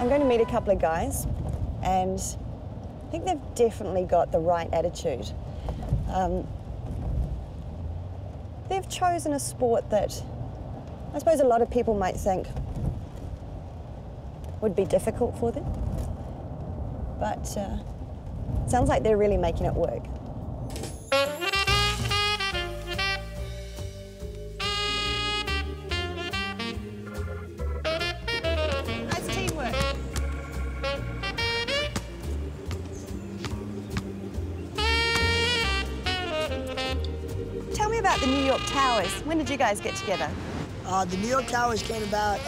I'm going to meet a couple of guys, and I think they've definitely got the right attitude. They've chosen a sport that I suppose a lot of people might think would be difficult for them, but sounds like they're really making it work. Nice teamwork. Tell me about the New York Towers. When did you guys get together? The New York Towers came about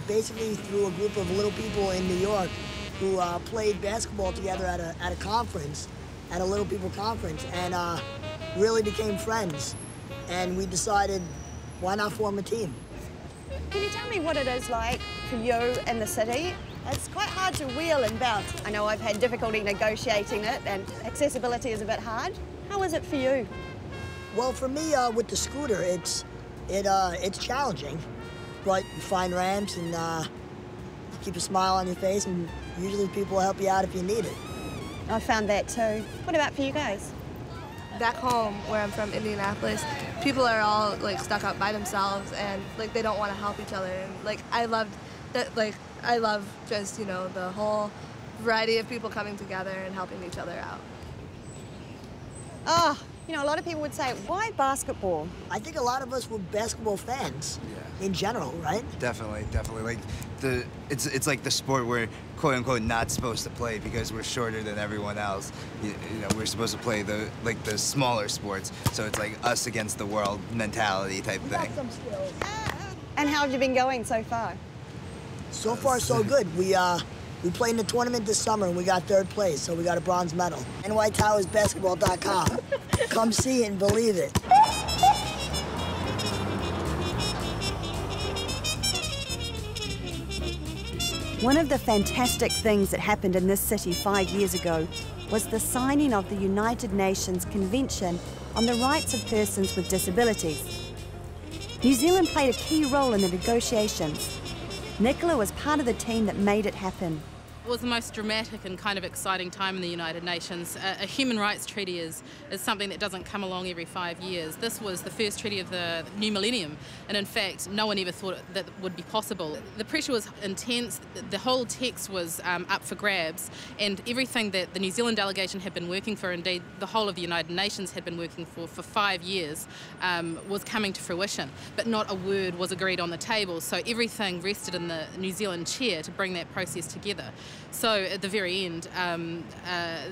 basically through a group of little people in New York who played basketball together at a conference, at a little people conference, and really became friends. And we decided, why not form a team? Can you tell me what it is like for you in the city? It's quite hard to wheel and bounce. I know I've had difficulty negotiating it, and accessibility is a bit hard. How is it for you? Well, for me, with the scooter, it's challenging, but you find ramps and you keep a smile on your face, and usually people will help you out if you need it. I found that too. What about for you guys? Back home, where I'm from, Indianapolis, people are all like stuck up by themselves, and like they don't want to help each other. And like I love that. Like I love just the whole variety of people coming together and helping each other out. Ah. A lot of people would say, why basketball? I think a lot of us were basketball fans in general, right? Definitely. Like it's like the sport we're quote unquote not supposed to play because we're shorter than everyone else. We're supposed to play the smaller sports, so it's like us against the world mentality type thing. Some skills. And how have you been going so far? So far, so good. We played in the tournament this summer and we got 3rd place, so we got a bronze medal. nytowersbasketball.com. Come see it and believe it. One of the fantastic things that happened in this city 5 years ago was the signing of the United Nations Convention on the Rights of Persons with Disabilities. New Zealand played a key role in the negotiations. Nicola was part of the team that made it happen. It was the most dramatic and kind of exciting time in the United Nations. A human rights treaty is something that doesn't come along every 5 years. This was the first treaty of the new millennium, and in fact, no one ever thought that would be possible. The pressure was intense, the whole text was up for grabs, and everything that the New Zealand delegation had been working for, indeed the whole of the United Nations had been working for 5 years, was coming to fruition. But not a word was agreed on the table, so everything rested in the New Zealand chair to bring that process together. So at the very end,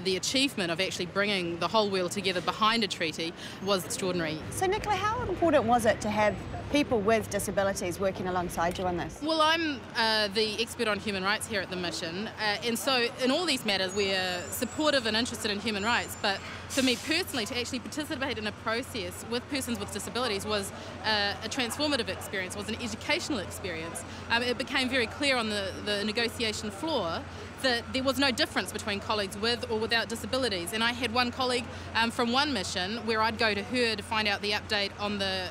the achievement of actually bringing the whole world together behind a treaty was extraordinary. So Nicola, how important was it to have people with disabilities working alongside you on this? Well, I'm the expert on human rights here at the mission, and so in all these matters we're supportive and interested in human rights, but for me personally to actually participate in a process with persons with disabilities was a transformative experience, was an educational experience. It became very clear on the negotiation floor that there was no difference between colleagues with or without disabilities. And I had one colleague from one mission where I'd go to her to find out the update on the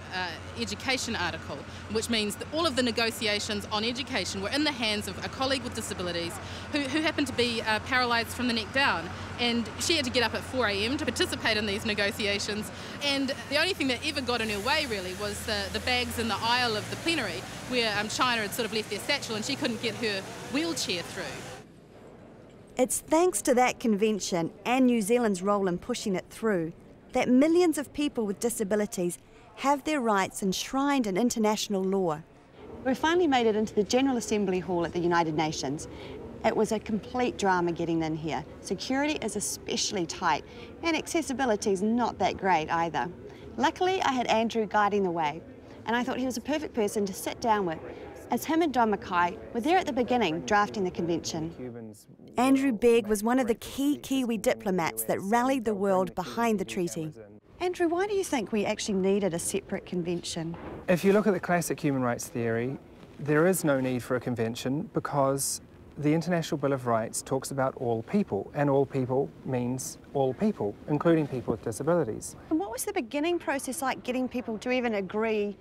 education article, which means that all of the negotiations on education were in the hands of a colleague with disabilities who happened to be paralysed from the neck down. And she had to get up at 4 a.m. to participate in these negotiations. And the only thing that ever got in her way, really, was the bags in the aisle of the plenary where China had sort of left their satchel and she couldn't get her wheelchair through. It's thanks to that convention and New Zealand's role in pushing it through that millions of people with disabilities have their rights enshrined in international law. We finally made it into the General Assembly Hall at the United Nations. It was a complete drama getting in here. Security is especially tight, and accessibility is not that great either. Luckily, I had Andrew guiding the way, and I thought he was a perfect person to sit down with, as him and Don Mackay were there at the beginning drafting the convention. Andrew Begg was one of the key Kiwi diplomats that rallied the world behind the treaty. Andrew, why do you think we actually needed a separate convention? If you look at the classic human rights theory, there is no need for a convention because the International Bill of Rights talks about all people, and all people means all people, including people with disabilities. And what was the beginning process like, getting people to even agree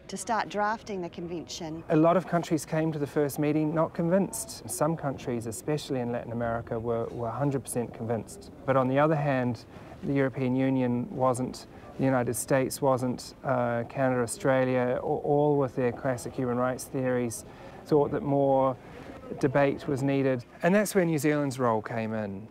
to start drafting the convention. A lot of countries came to the first meeting not convinced. Some countries, especially in Latin America, were 100% convinced. But on the other hand, the European Union wasn't, the United States wasn't, Canada, Australia, all with their classic human rights theories, thought that more debate was needed. And that's where New Zealand's role came in.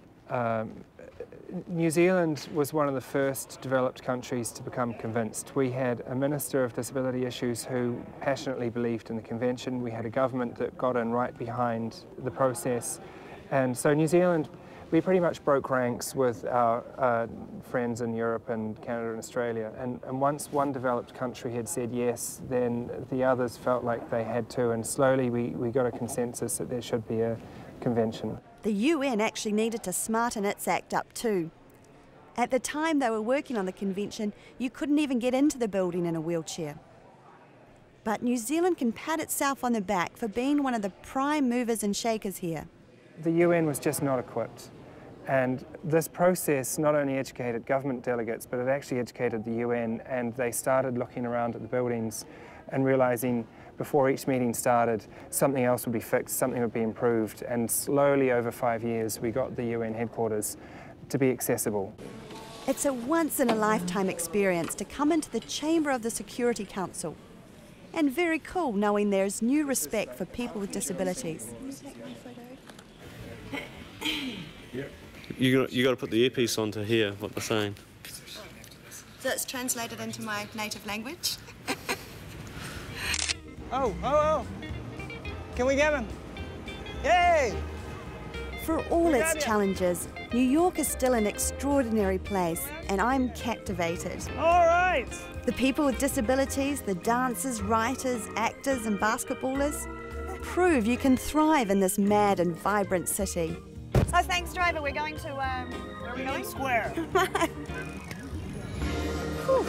New Zealand was one of the first developed countries to become convinced. We had a Minister of Disability Issues who passionately believed in the convention. We had a government that got in right behind the process. And so New Zealand, we pretty much broke ranks with our friends in Europe and Canada and Australia. And once one developed country had said yes, then the others felt like they had to. And slowly we got a consensus that there should be a convention. The UN actually needed to smarten its act up too. At the time they were working on the convention, you couldn't even get into the building in a wheelchair. But New Zealand can pat itself on the back for being one of the prime movers and shakers here. The UN was just not equipped. And this process not only educated government delegates, but it actually educated the UN, and they started looking around at the buildings and realizing before each meeting started, something else would be fixed, something would be improved, and slowly over 5 years we got the UN headquarters to be accessible. It's a once-in-a-lifetime experience to come into the chamber of the Security Council. And very cool knowing there's new respect for people with disabilities. You got to put the earpiece on to hear what they're saying. So it's translated into my native language. Oh. Can we get him? Yay! For all its challenges, New York is still an extraordinary place, and I'm captivated. All right! The people with disabilities, the dancers, writers, actors and basketballers prove you can thrive in this mad and vibrant city. So thanks, driver. We're going to, where are we going? Square. Whew.